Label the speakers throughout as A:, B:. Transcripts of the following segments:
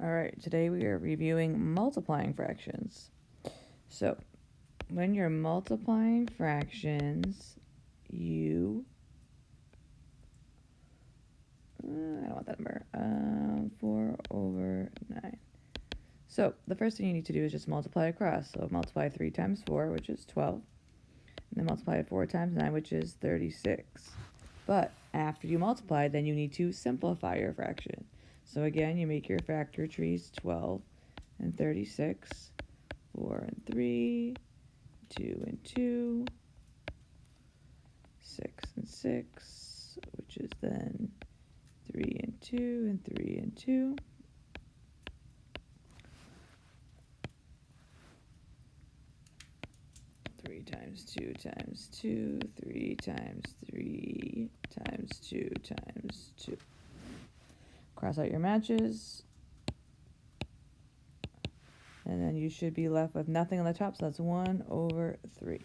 A: All right, today we are reviewing multiplying fractions. So, when you're multiplying fractions, I don't want that number, 4 over 9. So, the first thing you need to do is just multiply across. So, multiply 3 times 4, which is 12, and then multiply 4 times 9, which is 36. But after you multiply, then you need to simplify your fraction. So again, you make your factor trees 12 and 36, 4 and 3, 2 and 2, 6 and 6, which is then 3 and 2 and 3 and 2. Three times 2 times 2, 3 times 3 times 2 times 2. Cross out your matches. And then you should be left with nothing on the top, so that's 1 over 3.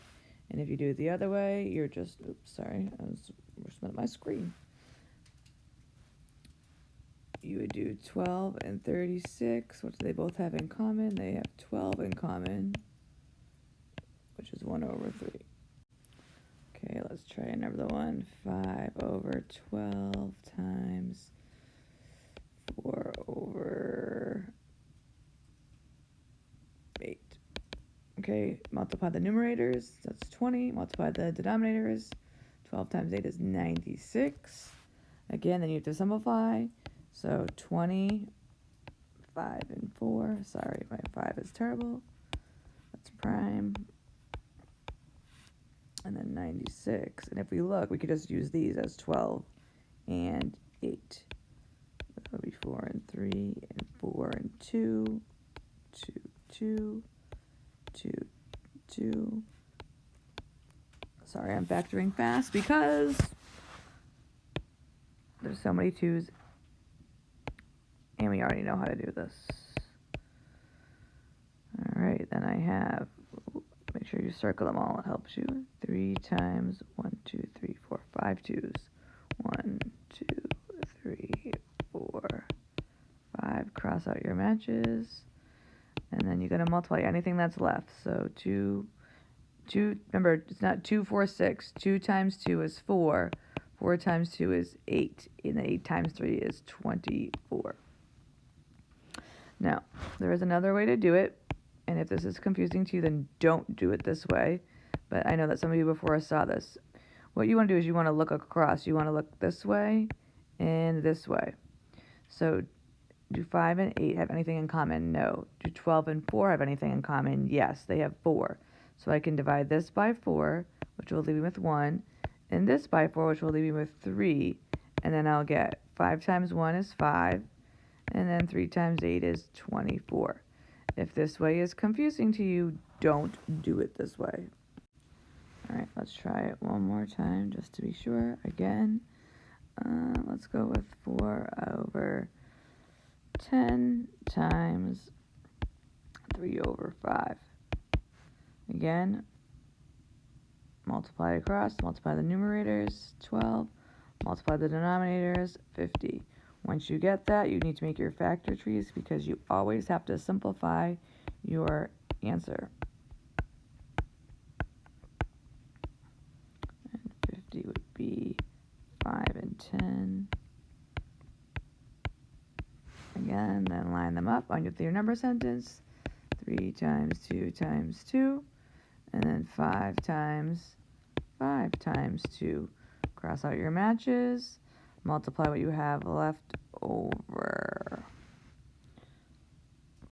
A: And if you do it the other way, you're just, oops, sorry, I was looking at my screen. You would do 12 and 36. What do they both have in common? They have 12 in common, which is 1 over 3. Okay, let's try another one. 5 over 12 times 4 over 8. Okay, multiply the numerators, that's 20. Multiply the denominators, 12 times 8 is 96. Again, then you have to simplify. So 20, 5 and 4. Sorry, my 5 is terrible. That's prime. And then 96. And if we look, we could just use these as 12 and 8. That would be 4 and 3 and 4 and 2, 2, 2, 2, 2. Sorry, I'm factoring fast because there's so many 2's and we already know how to do this. All right, then I have, make sure you circle them all, it helps you. 3 times 1, 2, 3, 4, 5 2's. 1, 2, 3, 4, 5. Cross out your matches. And then you're going to multiply anything that's left. So 2, remember, it's not 2, 4, 6. 2 times 2 is 4. 4 times 2 is 8. And 8 times 3 is 24. Now, there is another way to do it. And if this is confusing to you, then don't do it this way. But I know that some of you before saw this. What you want to do is you want to look across. You want to look this way and this way. So do 5 and 8 have anything in common? No. Do 12 and 4 have anything in common? Yes, they have 4. So I can divide this by 4, which will leave me with 1, and this by 4, which will leave me with 3, and then I'll get 5 times 1 is 5, and then 3 times 8 is 24. If this way is confusing to you, don't do it this way. All right, let's try it one more time just to be sure. Again, let's go with 4 over 10 times 3 over 5. Again, multiply across, multiply the numerators, 12, multiply the denominators, 50. Once you get that, you need to make your factor trees because you always have to simplify your answer. And 50 would be 5 and 10. Again, then line them up on your number sentence. 3 times 2 times 2. And then 5 times 5 times 2. Cross out your matches. Multiply what you have left over.